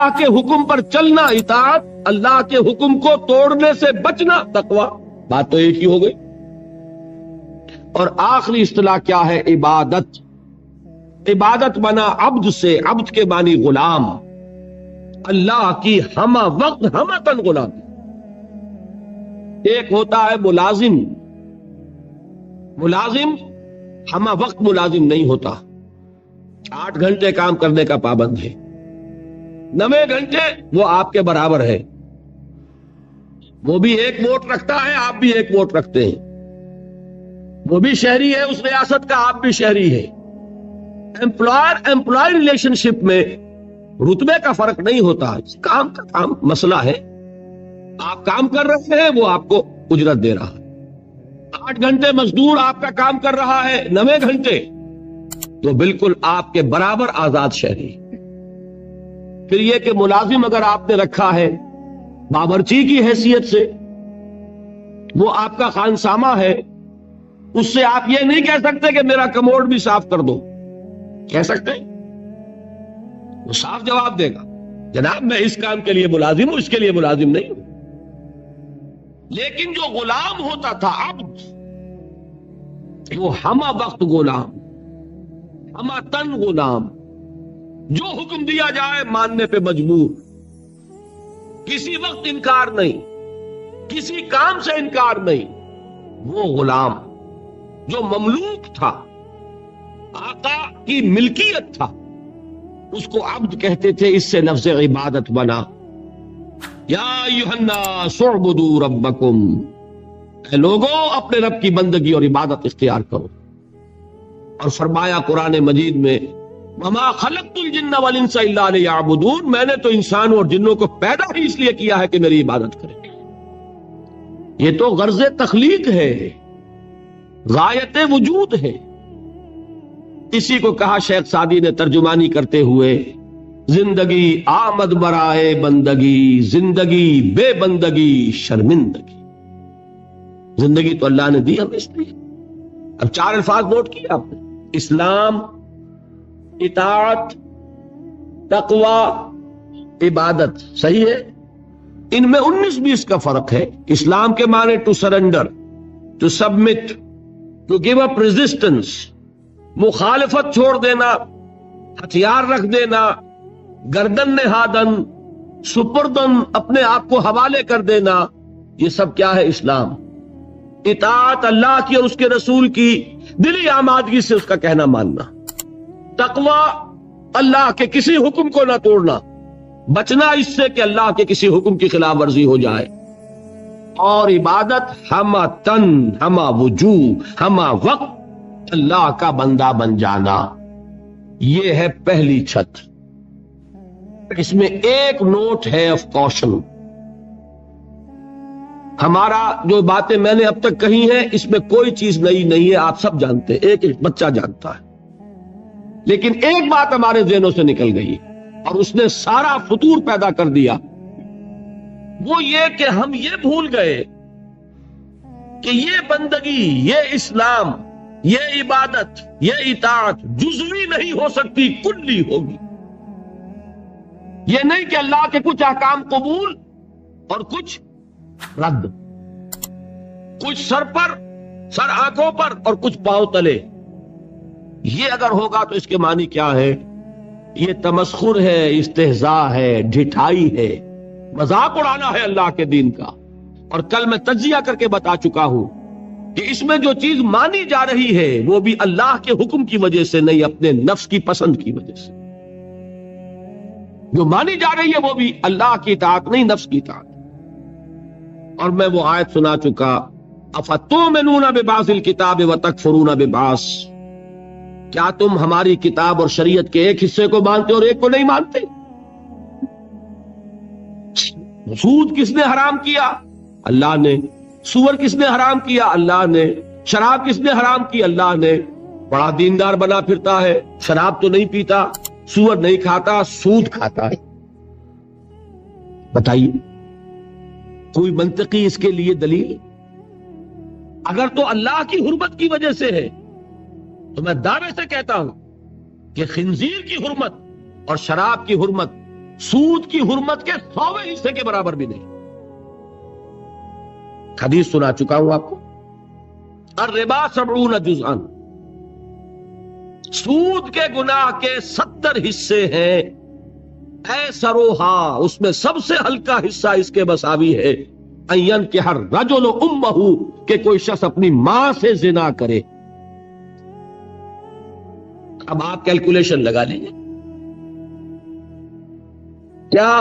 اللہ کے حکم پر چلنا اطاعت، اللہ کے حکم کو توڑنے سے بچنا تقویٰ. بات تو ایک ہی ہو گئی. اور آخری اصطلاح کیا ہے؟ عبادت. عبادت بنا عبد سے، عبد کے معنی غلام، اللہ کی ہمہ وقت ہمہ تن غلام. ایک ہوتا ہے ملازم، ملازم ہمہ وقت ملازم نہیں ہوتا، 8 گھنٹے کام کرنے کا پابند ہے، 9 گھنٹے وہ آپ کے برابر ہے. وہ بھی 1 ووٹ رکھتا ہے، آپ بھی 1 ووٹ رکھتے ہیں. وہ بھی شہری ہے اس ریاست کا، آپ بھی شہری ہے. امپلائر ریلیشن شپ میں رتبے کا فرق نہیں ہوتا، کام کا کام مسئلہ ہے. آپ کام کر رہے ہیں، وہ آپ کو اجرت دے رہا ہے. 8 گھنٹے مزدور آپ کا کام کر رہا ہے، 9 گھنٹے، تو بالکل آپ کے برابر آزاد شہری. پھر یہ کہ ملازم اگر آپ نے رکھا ہے باورچی کی حیثیت سے، وہ آپ کا خانسامہ ہے، اس سے آپ یہ نہیں کہہ سکتے کہ میرا کموڈ بھی صاف کر دو. کہہ سکتے ہیں؟ وہ صاف جواب دے گا، جناب میں اس کام کے لیے ملازم ہوں، اس کے لیے ملازم نہیں ہوں. لیکن جو غلام ہوتا تھا عبد، وہ ہمہ وقت غلام، ہمہ تن غلام، جو حکم دیا جائے ماننے پہ مجبور، کسی وقت انکار نہیں، کسی کام سے انکار نہیں. وہ غلام جو مملوک تھا، آقا کی ملکیت تھا، اس کو عبد کہتے تھے. اس سے لفظ عبادت بنا. یا ایھا الناس اعبدوا ربکم، اے لوگوں اپنے رب کی بندگی اور عبادت اختیار کرو. اور فرمایا قرآن مجید میں وما خلقت الجن والانس الا لیعبدون، میں نے تو انسانوں اور جنوں کو پیدا ہی اس لیے کیا ہے کہ میری عبادت کریں. یہ تو غرض تخلیق ہے، غایت وجود ہے. اسی کو کہا شیخ سعدی نے ترجمانی کرتے ہوئے، زندگی آمد برائے بندگی، زندگی بے بندگی شرمندگی. زندگی تو اللہ نے دی ہمیں اس لیے. اب 4 الفاظ نوٹ کیے آپ نے: اسلام، اطاعت، تقوی، عبادت. صحیح ہے؟ ان میں 19-20 کا فرق ہے. اسلام کے معنی to surrender, to submit, to give up resistance, مخالفت چھوڑ دینا، ہتھیار رکھ دینا، گردن نہادن، سپردن، اپنے آپ کو حوالے کر دینا. یہ سب کیا ہے؟ اسلام. اطاعت اللہ کی اور اس کے رسول کی دلی آمادگی سے اس کا کہنا ماننا. تقوی اللہ کے کسی حکم کو نہ توڑنا، بچنا اس سے کہ اللہ کے کسی حکم کی خلاف ورزی ہو جائے. اور عبادت ہمہ تن، ہمہ وجوہ، ہمہ وقت اللہ کا بندہ بن جانا. یہ ہے پہلی چھت. اس میں ایک نوٹ ہے آف کوشن. ہمارا جو باتیں میں نے اب تک کہی ہیں اس میں کوئی چیز نئی نہیں ہے، آپ سب جانتے ہیں، ایک بچہ جانتا ہے. لیکن ایک بات ہمارے ذہنوں سے نکل گئی اور اس نے سارا فطور پیدا کر دیا. وہ یہ کہ ہم یہ بھول گئے کہ یہ بندگی، یہ اسلام، یہ عبادت، یہ اطاعت جزوی نہیں ہو سکتی، کلی ہوگی. یہ نہیں کہ اللہ کے کچھ احکام قبول اور کچھ رد، کچھ سر پر، سر آنکھوں پر اور کچھ پاؤں تلے. یہ اگر ہوگا تو اس کے معنی کیا ہے؟ یہ تمسخر ہے، استہزاء ہے، ڈھٹائی ہے، مذاق اڑانا ہے اللہ کے دین کا. اور کل میں تجزیہ کر کے بتا چکا ہوں کہ اس میں جو چیز مانی جا رہی ہے وہ بھی اللہ کے حکم کی وجہ سے نہیں، اپنے نفس کی پسند کی وجہ سے. جو مانی جا رہی ہے وہ بھی اللہ کی اطاعت نہیں، نفس کی اطاعت. اور میں وہ آیت سنا چکا، افتؤمنون ببعض الکتاب وتکفرون ببعض، کیا تم ہماری کتاب اور شریعت کے ایک حصے کو مانتے اور ایک کو نہیں مانتے؟ سود کس نے حرام کیا؟ اللہ نے. سور کس نے حرام کیا؟ اللہ نے. شراب کس نے حرام کی؟ اللہ نے. بڑا دیندار بنا پھرتا ہے، شراب تو نہیں پیتا، سور نہیں کھاتا، سود کھاتا ہے. بتائیے کوئی منطقی اس کے لیے دلیل؟ اگر تو اللہ کی حرمت کی وجہ سے ہے تو میں دعوے سے کہتا ہوں کہ خنزیر کی حرمت اور شراب کی حرمت سود کی حرمت کے 100ویں حصے کے برابر بھی نہیں. حدیث سنا چکا ہوں آپ کو. الربا 70 جزءا، سود کے گناہ کے 70 حصے ہیں. ایسروہا، اس میں سب سے ہلکا حصہ اس کے مساوی ہے ان ينكح الرجل امہ، کہ کوئی شخص اپنی ماں سے زنا کرے. اب آپ کیلکولیشن لگا لیجیے، کیا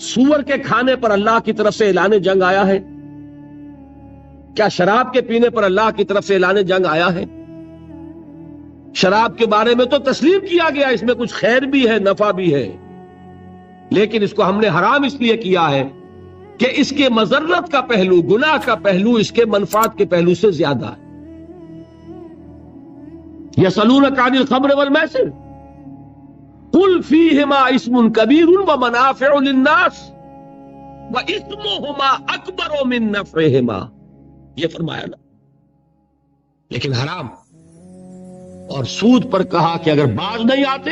سور کے کھانے پر اللہ کی طرف سے اعلان جنگ آیا ہے؟ کیا شراب کے پینے پر اللہ کی طرف سے اعلان جنگ آیا ہے؟ شراب کے بارے میں تو تسلیم کیا گیا اس میں کچھ خیر بھی ہے، نفع بھی ہے، لیکن اس کو ہم نے حرام اس لیے کیا ہے کہ اس کے مضرت کا پہلو، گناہ کا پہلو اس کے منفعت کے پہلو سے زیادہ ہے. یسألونک عن الخمر والمیسر قل فیہما اسم کبیر ومنافع للناس واسمہما اکبر من نفعہما، یہ فرمایا نا. لیکن حرام اور سود پر کہا کہ اگر باز نہیں آتے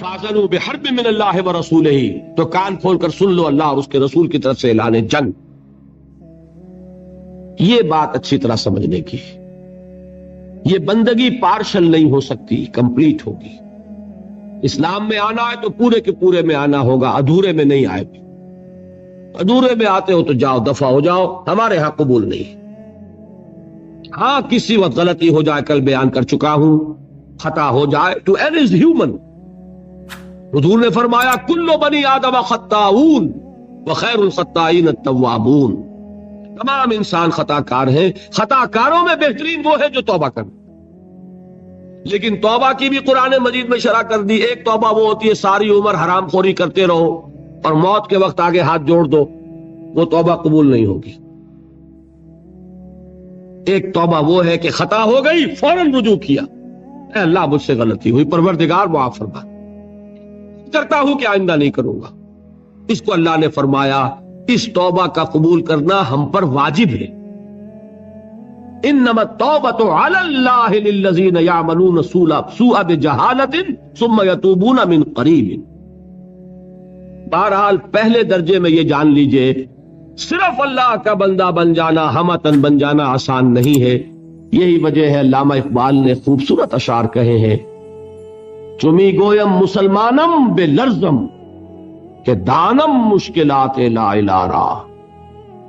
فَأَذَنُوا بِحَرْبٍ مِّنَ اللَّهِ وَرَسُولِهِ، تو کان کھول کر سن لو اللہ اور اس کے رسول کی طرف سے اعلان جنگ. یہ بات اچھی طرح سمجھنے کی. یہ بندگی پارشل نہیں ہو سکتی، کمپلیٹ ہوگی. اسلام میں آنا ہے تو پورے کے پورے میں آنا ہوگا، ادھورے میں نہیں آئے. ادھورے میں آتے ہو تو جاؤ، دفع ہو جاؤ، ہمارے ہاں قبول نہیں. ہاں کسی وقت غلطی ہو جائے، کل بیان کر چکا ہوں، خطا ہو جائے، ٹو ایرر از ہیومن. حضور نے فرمایا کل بنی آدم خطاؤون وخیر الخطائین التوابون، تمام انسان خطا کار ہیں، خطا کاروں میں بہترین وہ ہے جو توبہ کر. لیکن توبہ کی بھی قرآن مجید میں شرح کر دی. ایک توبہ وہ ہوتی ہے ساری عمر حرام خوری کرتے رہو اور موت کے وقت آگے ہاتھ جوڑ دو، وہ توبہ قبول نہیں ہوگی. ایک توبہ وہ ہے کہ خطا ہو گئی فوراً رجوع کیا، اے اللہ مجھ سے غلطی ہوئی، پروردگار معاف فرما، کرتا ہوں کہ آئندہ نہیں کروں گا. اس کو اللہ نے فرمایا اس توبہ کا قبول کرنا ہم پر واجب ہے. انما التوبۃ علی اللہ للذین یعملون السوء بجہالۃ ثم یتوبون من قریب. بہرحال پہلے درجے میں یہ جان لیجئے صرف اللہ کا بندہ بن جانا، ہمتن بن جانا آسان نہیں ہے. یہی وجہ ہے علامہ اقبال نے خوبصورت اشعار کہے ہیں، چمی گویم مسلمانم بے لرزم کہ دانم مشکلات لا الہ را.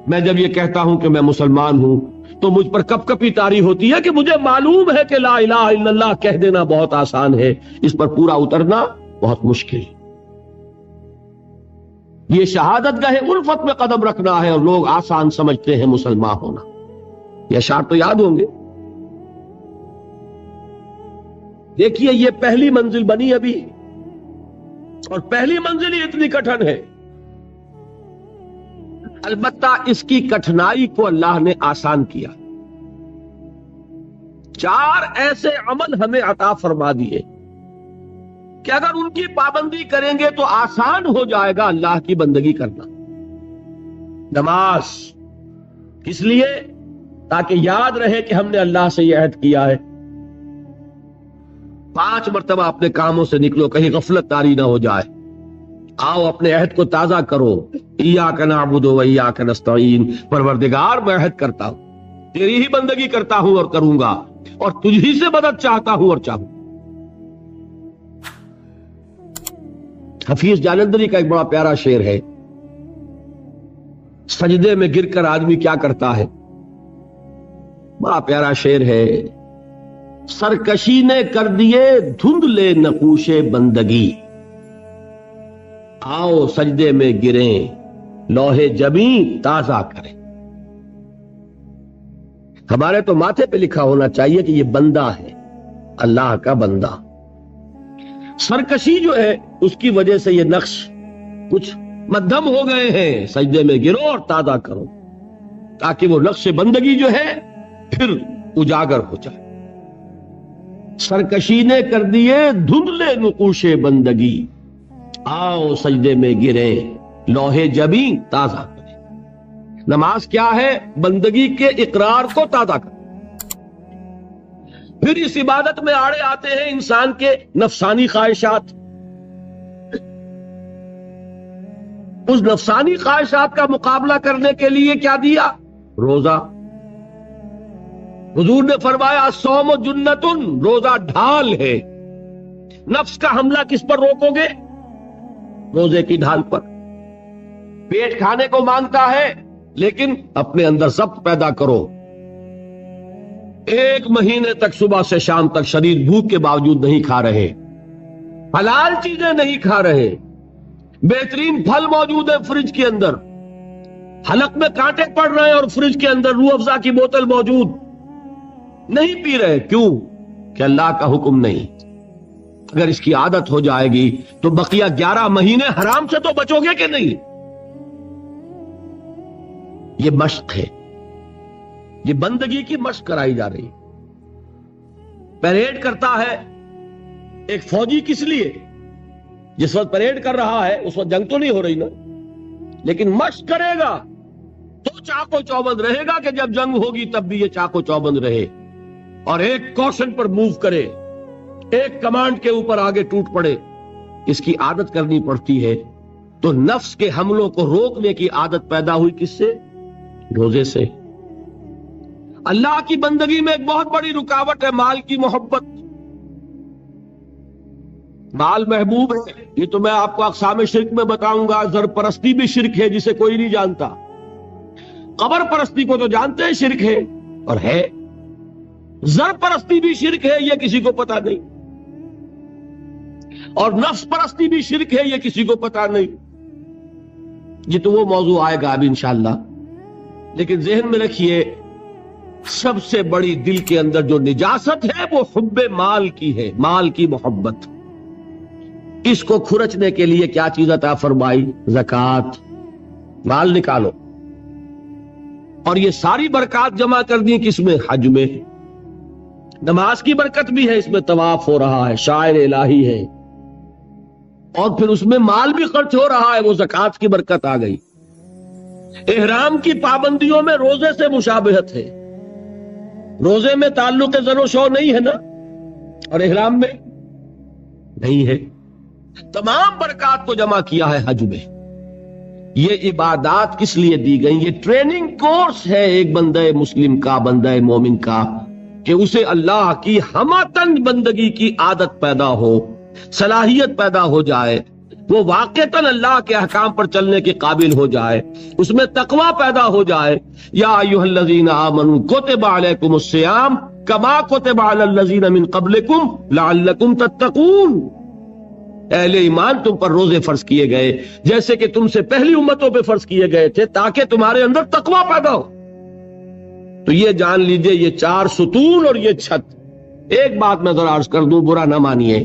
میں جب یہ کہتا ہوں کہ میں مسلمان ہوں تو مجھ پر کپ کپی طاری ہوتی ہے کہ مجھے معلوم ہے کہ لا الہ الا اللہ کہہ دینا بہت آسان ہے، اس پر پورا اترنا بہت مشکل. یہ شہادت گاہ الفت میں قدم رکھنا ہے اور لوگ آسان سمجھتے ہیں مسلمان ہونا. یہ اشعار تو یاد ہوں گے. دیکھیے یہ پہلی منزل بنی ابھی، اور پہلی منزل ہی اتنی کٹھن ہے. البتہ اس کی کٹھنائی کو اللہ نے آسان کیا. 4 ایسے عمل ہمیں عطا فرما دیے کہ اگر ان کی پابندی کریں گے تو آسان ہو جائے گا اللہ کی بندگی کرنا. نماز اس لیے تاکہ یاد رہے کہ ہم نے اللہ سے یہ عہد کیا ہے. 5 مرتبہ اپنے کاموں سے نکلو، کہیں غفلت طاری نہ ہو جائے. آؤ اپنے عہد کو تازہ کرو. ایاک نعبد و ایاک نستعین، پروردگار میں عہد کرتا ہوں، تیری ہی بندگی کرتا ہوں اور کروں گا، اور تجھی سے مدد چاہتا ہوں اور چاہوں. حفیظ جالندری کا ایک بڑا پیارا شعر ہے، سجدے میں گر کر آدمی کیا کرتا ہے. بڑا پیارا شعر ہے. سرکشی نے کر دیے دھندلے نقوش بندگی، آؤ سجدے میں گریں لوہے جبیں تازہ کریں. ہمارے تو ماتھے پہ لکھا ہونا چاہیے کہ یہ بندہ ہے، اللہ کا بندہ. سرکشی جو ہے اس کی وجہ سے یہ نقش کچھ مدھم ہو گئے ہیں. سجدے میں گرو اور تازہ کرو تاکہ وہ نقش بندگی جو ہے پھر اجاگر ہو جائے. سرکشی نے کر دیے دھندلے نقوش بندگی، آؤ سجدے میں گریں لوہے جبیں تازہ کریں. نماز کیا ہے؟ بندگی کے اقرار کو تازہ کریں. پھر اس عبادت میں آڑے آتے ہیں انسان کے نفسانی خواہشات. اس نفسانی خواہشات کا مقابلہ کرنے کے لیے کیا دیا؟ روزہ۔ حضور نے فرمایا الصوم جنۃ، روزہ ڈھال ہے۔ نفس کا حملہ کس پر روکو گے؟ روزے کی ڈھال پر۔ پیٹ کھانے کو مانگتا ہے لیکن اپنے اندر ضبط پیدا کرو۔ 1 مہینے تک صبح سے شام تک شدید بھوک کے باوجود نہیں کھا رہے، حلال چیزیں نہیں کھا رہے، بہترین پھل موجود ہے فریج کے اندر، حلق میں کانٹے پڑ رہے ہیں اور فریج کے اندر روح افزا کی بوتل موجود، نہیں پی رہے۔ کیوں؟ کہ اللہ کا حکم نہیں۔ اگر اس کی عادت ہو جائے گی تو بقیہ 11 مہینے حرام سے تو بچو گے کہ نہیں؟ یہ مشق ہے، یہ بندگی کی مشق کرائی جا رہی۔ پریڈ کرتا ہے ایک فوجی کس لیے؟ جس وقت پریڈ کر رہا ہے اس وقت جنگ تو نہیں ہو رہی نا، لیکن مشق کرے گا تو چاق و چوبند رہے گا کہ جب جنگ ہوگی تب بھی یہ چاق و چوبند رہے اور ایک کوشن پر موو کرے، ایک کمانڈ کے اوپر آگے ٹوٹ پڑے۔ اس کی عادت کرنی پڑتی ہے۔ تو نفس کے حملوں کو روکنے کی عادت پیدا ہوئی کس سے؟ روزے سے۔ اللہ کی بندگی میں ایک بہت بڑی رکاوٹ ہے مال کی محبت۔ مال محبوب ہے، یہ تو میں آپ کو اقسام شرک میں بتاؤں گا۔ زر پرستی بھی شرک ہے جسے کوئی نہیں جانتا، قبر پرستی کو تو جانتے ہیں شرک ہے اور ہے، زر پرستی بھی شرک ہے یہ کسی کو پتا نہیں، اور نفس پرستی بھی شرک ہے یہ کسی کو پتا نہیں۔ یہ تو وہ موضوع آئے گا اب انشاءاللہ، لیکن ذہن میں رکھیے سب سے بڑی دل کے اندر جو نجاست ہے وہ حب مال کی ہے، مال کی محبت۔ اس کو کھرچنے کے لیے کیا چیز عطا فرمائی؟ زکوٰۃ۔ مال نکالو، اور یہ ساری برکات جمع کر دی کس میں؟ حج میں۔ نماز کی برکت بھی ہے، اس میں طواف ہو رہا ہے، شاعر الہی ہے، اور پھر اس میں مال بھی خرچ ہو رہا ہے، وہ زکوٰۃ کی برکت آ گئی۔ احرام کی پابندیوں میں روزے سے مشابہت ہے، روزے میں تعلق زر و شو نہیں ہے نا، اور احرام میں نہیں ہے۔ تمام برکات کو جمع کیا ہے حج میں۔ یہ عبادات کس لیے دی گئی؟ یہ ٹریننگ کورس ہے ایک بندہ مسلم کا، بندہ مومن کا، کہ اسے اللہ کی ہمہ بندگی کی عادت پیدا ہو، صلاحیت پیدا ہو جائے، وہ واقعتاً اللہ کے احکام پر چلنے کے قابل ہو جائے، اس میں تقوی پیدا ہو جائے۔ یا ایھا الذین آمنوا کتب علیکم الصیام کما کتب علی الذین من قبلکم لعلکم تتقون۔ اہل ایمان تم پر روزے فرض کیے گئے جیسے کہ تم سے پہلی امتوں پہ فرض کیے گئے تھے، تاکہ تمہارے اندر تقوی پیدا ہو۔ تو یہ جان لیجئے یہ 4 ستون اور یہ چھت۔ ایک بات میں ذرا عرض کر دوں، برا نہ مانیے،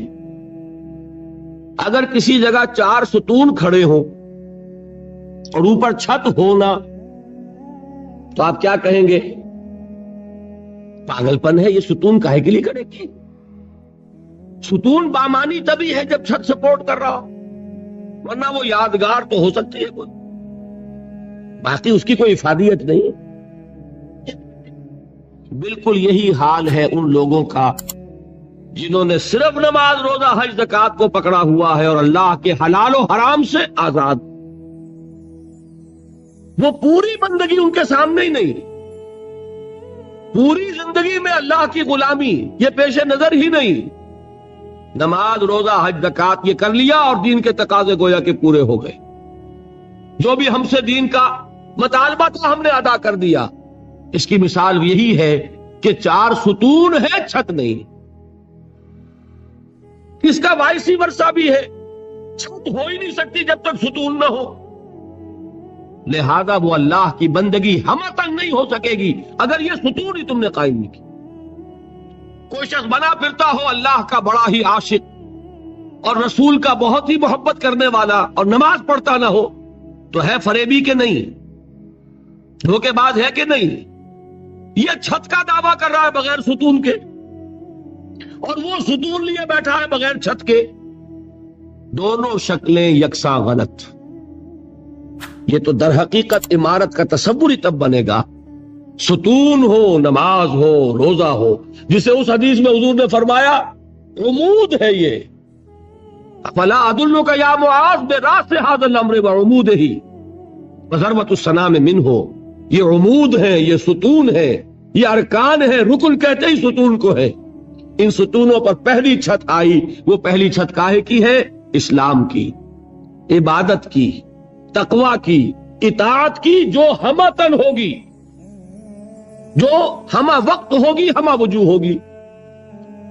اگر کسی جگہ 4 ستون کھڑے ہوں اور اوپر چھت ہونا تو آپ کیا کہیں گے؟ پاگل پن ہے، یہ ستون کاہے کے لیے کھڑے کی؟ ستون بامانی تبھی ہے جب چھت سپورٹ کر رہا ہو، ورنہ وہ یادگار تو ہو سکتی ہے کوئی، باقی اس کی کوئی افادیت نہیں۔ بالکل یہی حال ہے ان لوگوں کا جنہوں نے صرف نماز روزہ حج زکوٰۃ کو پکڑا ہوا ہے اور اللہ کے حلال و حرام سے آزاد۔ وہ پوری بندگی ان کے سامنے ہی نہیں، پوری زندگی میں اللہ کی غلامی یہ پیش نظر ہی نہیں۔ نماز روزہ حج زکوٰۃ یہ کر لیا اور دین کے تقاضے گویا کہ پورے ہو گئے، جو بھی ہم سے دین کا مطالبہ تھا ہم نے ادا کر دیا۔ اس کی مثال یہی ہے کہ 4 ستون ہے، چھت نہیں۔ اس کا وائسی ورثہ بھی ہے، چھت ہو ہی نہیں سکتی جب تک ستون نہ ہو، لہذا وہ اللہ کی بندگی ہمہ تک نہیں ہو سکے گی اگر یہ ستون ہی تم نے قائم نہیں کی۔ کوئی شخص بنا پھرتا ہو اللہ کا بڑا ہی عاشق اور رسول کا بہت ہی محبت کرنے والا اور نماز پڑھتا نہ ہو تو ہے فریبی کہ نہیں؟ دھوکے باز ہے کہ نہیں؟ یہ چھت کا دعویٰ کر رہا ہے بغیر ستون کے، اور وہ ستون لیے بیٹھا ہے بغیر چھت کے۔ دونوں شکلیں یکساں غلط۔ یہ تو در حقیقت عمارت کا تصور ہی تب بنے گا ستون ہو، نماز ہو، روزہ ہو، جسے اس حدیث میں حضور نے فرمایا عمود ہے، یہ فلا ادلک یا معاذ براس ھذا الامر وعمودہ وذروۃ الصنام منہ، یہ عمود ہے، یہ ستون ہے، یہ ارکان ہے، رکن کہتے ہی ستون کو ہے۔ ان ستونوں پر پہلی چھت آئی، وہ پہلی چھت کاہے کی ہے؟ اسلام کی، عبادت کی، تقوی کی، اطاعت کی، جو ہمتن ہوگی، جو ہمہ وقت ہوگی، ہمہ وجوہ ہوگی۔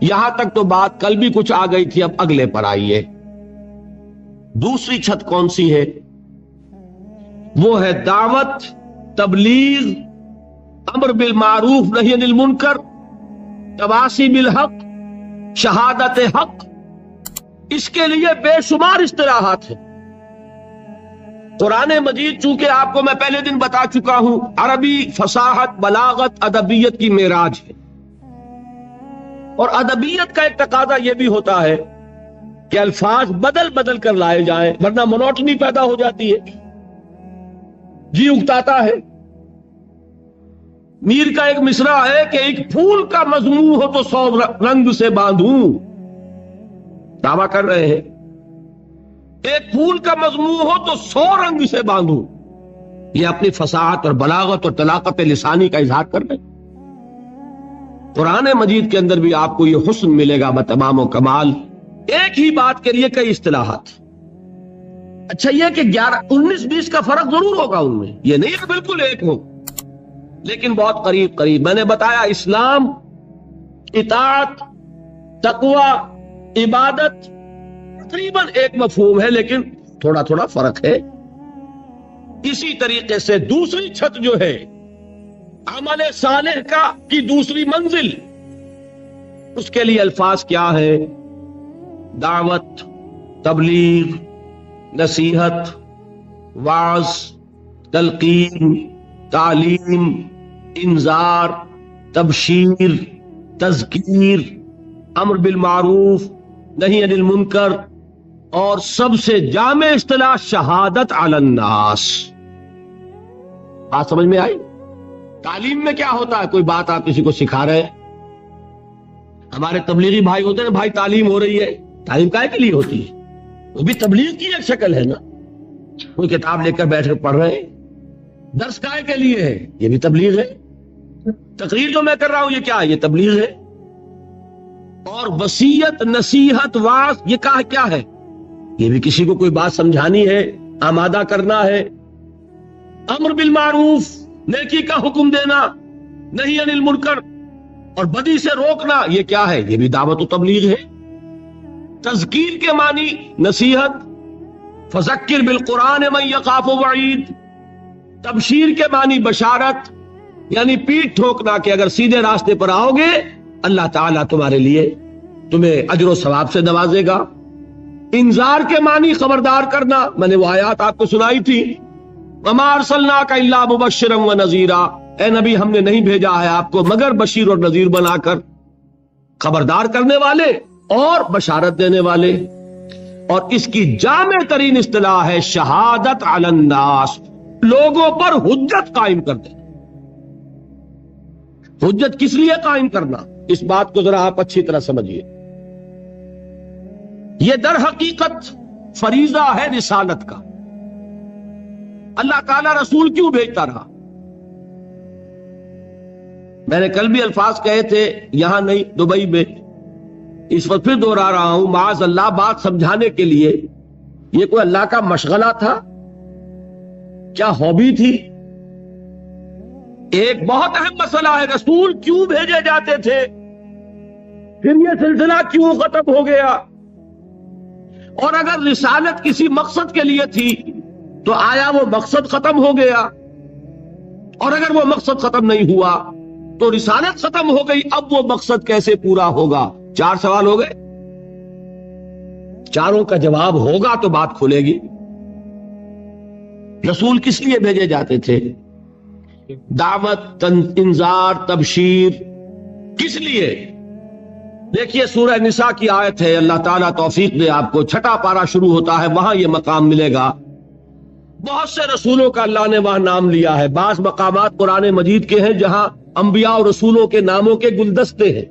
یہاں تک تو بات کل بھی کچھ آ گئی تھی، اب اگلے پر آئیے۔ دوسری چھت کون سی ہے؟ وہ ہے دعوت، تبلیغ، امر بالمعروف نہی عن المنکر، تواصی بالحق، شہادت حق۔ اس کے لیے بے شمار اصطلاحات ہیں۔ قرآن مجید چونکہ آپ کو میں پہلے دن بتا چکا ہوں، عربی فصاحت، بلاغت، ادبیت کی معراج ہے، اور ادبیت کا ایک تقاضا یہ بھی ہوتا ہے کہ الفاظ بدل بدل کر لائے جائیں، ورنہ مونوٹنی پیدا ہو جاتی ہے، جی اگتاتا ہے۔ میر کا ایک مصرع ہے کہ ایک پھول کا مضمون ہو تو 100 رنگ سے باندھوں، دعویٰ کر رہے ہیں، ایک پھول کا مضمون ہو تو 100 رنگ سے باندھوں۔ یہ اپنی فصاحت اور بلاغت اور طلاقت لسانی کا اظہار کر رہے ہیں۔ قرآن مجید کے اندر بھی آپ کو یہ حسن ملے گا بتمام و کمال، ایک ہی بات کے لیے کئی اصطلاحات۔ اچھا یہ کہ 19-20 کا فرق ضرور ہوگا ان میں، یہ نہیں کہ بالکل ایک ہو، لیکن بہت قریب قریب۔ میں نے بتایا اسلام، اطاعت، تقوی، عبادت تقریباً ایک مفہوم ہے، لیکن تھوڑا تھوڑا فرق ہے۔ اسی طریقے سے دوسری چھت جو ہے عمل صالح کی دوسری منزل، اس کے لیے الفاظ کیا ہے؟ دعوت، تبلیغ، نصیحت، وعظ، تلقین، تعلیم، انذار، تبشیر، تذکیر، امر بالمعروف نہی عن المنکر، اور سب سے جامع اصطلاح شہادت علی الناس۔ بات سمجھ میں آئی؟ تعلیم میں کیا ہوتا ہے؟ کوئی بات آپ کسی کو سکھا رہے ہیں، ہمارے تبلیغی بھائی ہوتے ہیں، بھائی تعلیم ہو رہی ہے، تعلیم کائے کے لیے ہوتی ہے؟ وہ بھی تبلیغ کی ایک شکل ہے نا، کوئی کتاب لے کر بیٹھ کر پڑھ رہے ہیں، درس کائے کے لیے ہے، یہ بھی تبلیغ ہے۔ تقریر جو میں کر رہا ہوں یہ کیا ہے؟ یہ تبلیغ ہے۔ اور وصیت، نصیحت، وعظ، یہ کیا ہے؟ یہ بھی کسی کو کوئی بات سمجھانی ہے، آمادہ کرنا ہے۔ امر بالمعروف، نیکی کا حکم دینا، نہی عن المنکر، اور بدی سے روکنا، یہ کیا ہے؟ یہ بھی دعوت و تبلیغ ہے۔ تذکیر کے معنی نصیحت، فذکر بالقرآن من یخاف وعید۔ تبشیر کے معنی بشارت، یعنی پیٹھ ٹھوکنا کہ اگر سیدھے راستے پر آؤ گے اللہ تعالیٰ تمہارے لیے تمہیں اجر و ثواب سے نوازے گا۔ انذار کے معنی خبردار کرنا، میں نے وہ آیات آپ کو سنائی تھی، وما ارسلناک الا مبشرا ونذیرا، اے نبی ہم نے نہیں بھیجا ہے آپ کو مگر بشیر اور نذیر بنا کر، خبردار کرنے والے اور بشارت دینے والے۔ اور اس کی جامع ترین اصطلاح ہے شہادت علی الناس، لوگوں پر حجت قائم کر دیں۔ حجت کس لیے قائم کرنا؟ اس بات کو ذرا آپ اچھی طرح سمجھیے۔ یہ در حقیقت فریضہ ہے رسالت کا۔ اللہ تعالیٰ رسول کیوں بھیجتا رہا؟ میں نے کل بھی الفاظ کہے تھے، یہاں نہیں دبئی میں، اس وقت پھر دوہرا رہا ہوں، معاذ اللہ بات سمجھانے کے لیے، یہ کوئی اللہ کا مشغلہ تھا؟ کیا ہابی تھی؟ ایک بہت اہم مسئلہ ہے، رسول کیوں بھیجے جاتے تھے، پھر یہ سلسلہ کیوں ختم ہو گیا، اور اگر رسالت کسی مقصد کے لیے تھی تو آیا وہ مقصد ختم ہو گیا، اور اگر وہ مقصد ختم نہیں ہوا تو رسالت ختم ہو گئی، اب وہ مقصد کیسے پورا ہوگا؟ 4 سوال ہو گئے، چاروں کا جواب ہوگا تو بات کھلے گی۔ رسول کس لیے بھیجے جاتے تھے؟ دعوت، انذار، تبشیر، کس لیے؟ دیکھیے سورہ نساء کی آیت ہے، اللہ تعالیٰ توفیق دے آپ کو، 6واں پارہ شروع ہوتا ہے، وہاں یہ مقام ملے گا۔ بہت سے رسولوں کا اللہ نے وہاں نام لیا ہے، بعض مقامات قرآن مجید کے ہیں جہاں انبیاء اور رسولوں کے ناموں کے گلدستے ہیں۔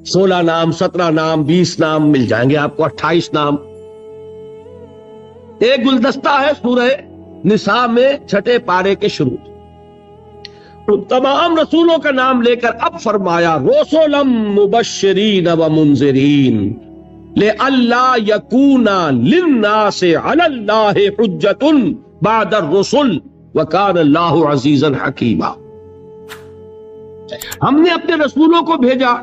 16 نام، 17 نام، 20 نام مل جائیں گے آپ کو، 28 نام. ایک گلدستہ ہے سورہ نساء میں 6 پارے کے شروع. تمام رسولوں کا نام لے کر اب فرمایا رسلا مبشرین و منذرین لئلا یکون للناس علی اللہ حجۃ بعد الرسل وکان اللہ عزیزا حکیما. ہم نے اپنے رسولوں کو بھیجا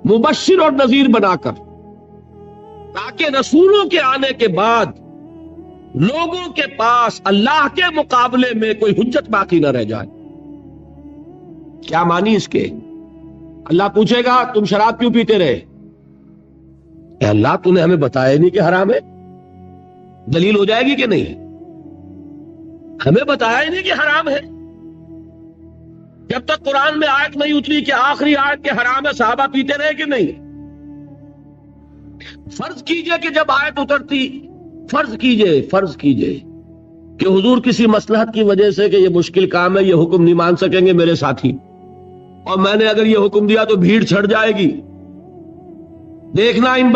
مبشر اور نذیر بنا کر، تاکہ رسولوں کے آنے کے بعد لوگوں کے پاس اللہ کے مقابلے میں کوئی حجت باقی نہ رہ جائے. کیا معنی اس کے؟ اللہ پوچھے گا تم شراب کیوں پیتے رہے؟ اے اللہ تو نے ہمیں بتایا نہیں کہ حرام ہے. دلیل ہو جائے گی کہ نہیں؟ ہمیں بتایا ہی نہیں کہ حرام ہے. جب تک قرآن میں آیت نہیں اتری کہ آخری آیت کے حرام ہے، صحابہ پیتے رہے کہ نہیں؟ فرض کیجئے کہ جب آیت اترتی، فرض کیجئے کہ حضور کسی مصلحت کی وجہ سے کہ یہ مشکل کام ہے، یہ حکم نہیں مان سکیں گے میرے ساتھی، اور میں نے اگر یہ حکم دیا تو بھیڑ چھڑ جائے گی، دیکھنا ان